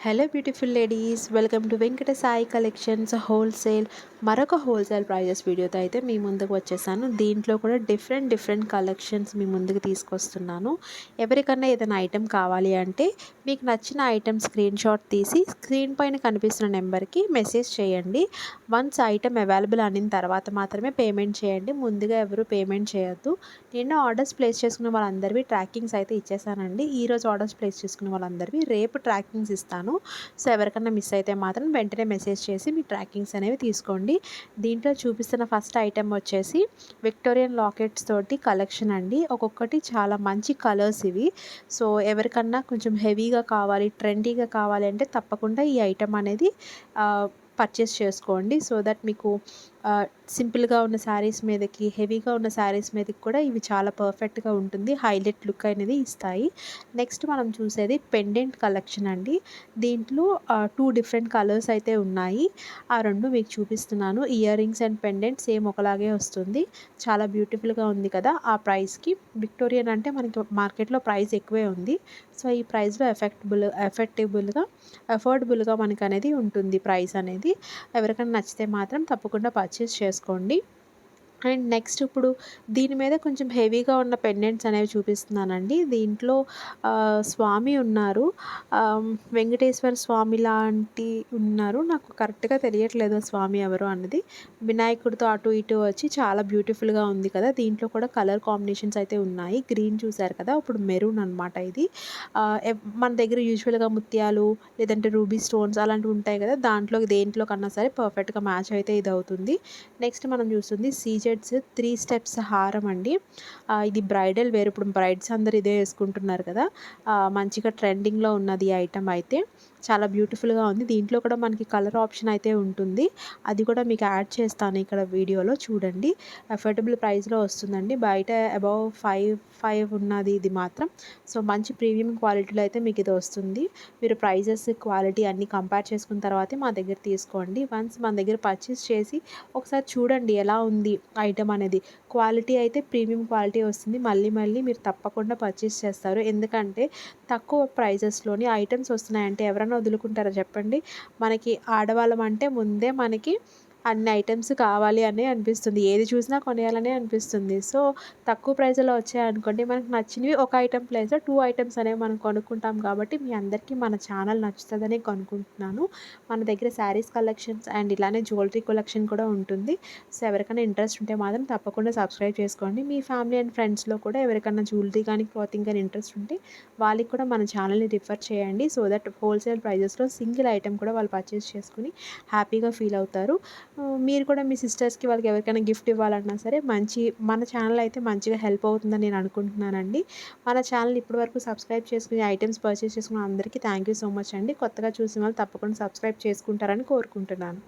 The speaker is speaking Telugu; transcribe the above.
Hello beautiful ladies, welcome to Venkata Sai collections wholesale. మరొక హోల్సేల్ ప్రైజెస్ వీడియోతో అయితే మీ ముందుకు వచ్చేసాను. దీంట్లో కూడా డిఫరెంట్ కలెక్షన్స్ మీ ముందుకు తీసుకొస్తున్నాను. ఎవరికన్నా ఏదైనా ఐటెం కావాలి అంటే మీకు నచ్చిన ఐటెం స్క్రీన్ షాట్ తీసి స్క్రీన్ పైన కనిపిస్తున్న నెంబర్కి మెసేజ్ చేయండి. వన్స్ ఐటెం అవైలబుల్ అయిన తర్వాత మాత్రమే పేమెంట్ చేయండి. ముందుగా ఎవరు పేమెంట్ చేయొద్దు. నేను ఆర్డర్స్ ప్లేస్ చేసుకున్న వాళ్ళందరివి ట్రాకింగ్స్ అయితే ఇచ్చేసానండి. ఈరోజు ఆర్డర్స్ ప్లేస్ చేసుకున్న వాళ్ళందరివి రేపు ట్రాకింగ్స్ ఇస్తాను. సో ఎవరికన్నా మిస్ అయితే మాత్రం వెంటనే మెసేజ్ చేసి మీ ట్రాకింగ్స్ అనేవి తీసుకోండి. దీంట్లో చూపిస్తున్న ఫస్ట్ ఐటెం వచ్చేసి విక్టోరియన్ లాకెట్స్ తోటి కలెక్షన్ అండి. ఒక్కొక్కటి చాలా మంచి కలర్స్ ఇవి. సో ఎవరికన్నా కొంచెం హెవీగా కావాలి, ట్రెండీగా కావాలి అంటే తప్పకుండా ఈ ఐటెం అనేది పర్చేస్ చేసుకోండి. సో దట్ మీకు సింపుల్గా ఉన్న శారీస్ మీదకి, హెవీగా ఉన్న శారీస్ మీదకి కూడా ఇవి చాలా పర్ఫెక్ట్గా ఉంటుంది. హైలైట్ లుక్ అనేది ఇస్తాయి. నెక్స్ట్ మనం చూసేది పెండెంట్ కలెక్షన్ అండి. దీంట్లో 2 డిఫరెంట్ కలర్స్ అయితే ఉన్నాయి. ఆ 2 మీకు చూపిస్తున్నాను. Ear rings and pendant same ఒకలాగే వస్తుంది. చాలా బ్యూటిఫుల్గా ఉంది కదా. ఆ ప్రైస్కి విక్టోరియన్ అంటే మనకి మార్కెట్లో ప్రైస్ ఎక్కువే ఉంది. సో ఈ ప్రైస్లో అఫోర్డబుల్గా మనకు అనేది ఉంటుంది ప్రైస్ అనేది. ఎవరికైనా నచ్చితే మాత్రం తప్పకుండా పర్చేస్ చేసుకోండి. అండ్ నెక్స్ట్ ఇప్పుడు దీని మీద కొంచెం హెవీగా ఉన్న పెండెంట్స్ అనేవి చూపిస్తున్నానండి. దీంట్లో స్వామి ఉన్నారు, వెంకటేశ్వర స్వామి లాంటి ఉన్నారు. నాకు కరెక్ట్గా తెలియట్లేదు స్వామి ఎవరు అన్నది. వినాయకుడితో అటు ఇటు వచ్చి చాలా బ్యూటిఫుల్గా ఉంది కదా. దీంట్లో కూడా కలర్ కాంబినేషన్స్ అయితే ఉన్నాయి. గ్రీన్ చూసారు కదా, ఇప్పుడు మెరూన్ అనమాట ఇది. మన దగ్గర యూజువల్గా ముత్యాలు లేదంటే రూబీ స్టోన్స్ అలాంటివి ఉంటాయి కదా, దేంట్లో కన్నా సరే పర్ఫెక్ట్గా మ్యాచ్ అయితే ఇది అవుతుంది. నెక్స్ట్ మనం చూస్తుంది సీజెడ్స్ 3 స్టెప్స్ హారం అండి. ఇది బ్రైడల్ వేర్. ఇప్పుడు బ్రైడ్స్ అందరు ఇదే వేసుకుంటున్నారు కదా. మంచిగా ట్రెండింగ్లో ఉన్నది ఈ ఐటమ్ అయితే. చాలా బ్యూటిఫుల్గా ఉంది. దీంట్లో కూడా మనకి కలర్ ఆప్షన్ అయితే ఉంటుంది. అది కూడా మీకు యాడ్ చేస్తాను ఇక్కడ వీడియోలో చూడండి. అఫోర్డబుల్ ప్రైస్లో వస్తుందండి. బయట అబౌవ్ 5 ఉన్నది ఇది మాత్రం. సో మంచి ప్రీమియం క్వాలిటీలో అయితే మీకు ఇది వస్తుంది. మీరు ప్రైజెస్, క్వాలిటీ అన్నీ కంపేర్ చేసుకున్న తర్వాతే మా దగ్గర తీసుకోండి. వన్స్ మన దగ్గర పర్చేస్ చేసి ఒకసారి చూడండి ఎలా ఉంది ఐటమ్ అనేది. క్వాలిటీ అయితే ప్రీమియం క్వాలిటీ వస్తుంది. మళ్ళీ మీరు తప్పకుండా పర్చేస్ చేస్తారు. ఎందుకంటే తక్కువ ప్రైజెస్లోని ఐటమ్స్ వస్తున్నాయంటే ఎవరైనా వదులుకుంటారా చెప్పండి. మనకి ఆడవాళ్ళం అంటే ముందే మనకి అన్ని ఐటమ్స్ కావాలి అని అనిపిస్తుంది. ఏది చూసినా కొనేయాలనే అనిపిస్తుంది. సో తక్కువ ప్రైజ్లో వచ్చాయనుకోండి, మనకు నచ్చినవి ఒక ఐటమ్ ప్లేస్లో 2 ఐటమ్స్ అనేవి మనం కొనుక్కుంటాం. కాబట్టి మీ అందరికీ మన ఛానల్ నచ్చుతుందని కొనుక్కుంటున్నాను. మన దగ్గర శారీస్ కలెక్షన్స్ అండ్ ఇలానే జ్యువెలరీ కలెక్షన్ కూడా ఉంటుంది. సో ఎవరికైనా ఇంట్రెస్ట్ ఉంటే మాత్రం తప్పకుండా సబ్స్క్రైబ్ చేసుకోండి. మీ ఫ్యామిలీ అండ్ ఫ్రెండ్స్లో కూడా ఎవరికైనా జ్యువెలరీ కానీ, క్లాతింగ్ కానీ ఇంట్రెస్ట్ ఉంటే వాళ్ళకి కూడా మన ఛానల్ని రిఫర్ చేయండి. సో దట్ హోల్సేల్ ప్రైజెస్లో సింగిల్ ఐటమ్ కూడా వాళ్ళు పర్చేస్ చేసుకుని హ్యాపీగా ఫీల్ అవుతారు. మీరు కూడా మీ సిస్టర్స్కి, వాళ్ళకి ఎవరికైనా గిఫ్ట్ ఇవ్వాలన్నా సరే మన ఛానల్ అయితే మంచిగా హెల్ప్ అవుతుందని నేను అనుకుంటున్నానండి. మన ఛానల్ ఇప్పటివరకు సబ్స్క్రైబ్ చేసుకుని ఐటమ్స్ పర్చేస్ చేసుకున్న అందరికీ థ్యాంక్ యూ సో మచ్ అండి. కొత్తగా చూసిన వాళ్ళు తప్పకుండా సబ్స్క్రైబ్ చేసుకుంటారని కోరుకుంటున్నాను.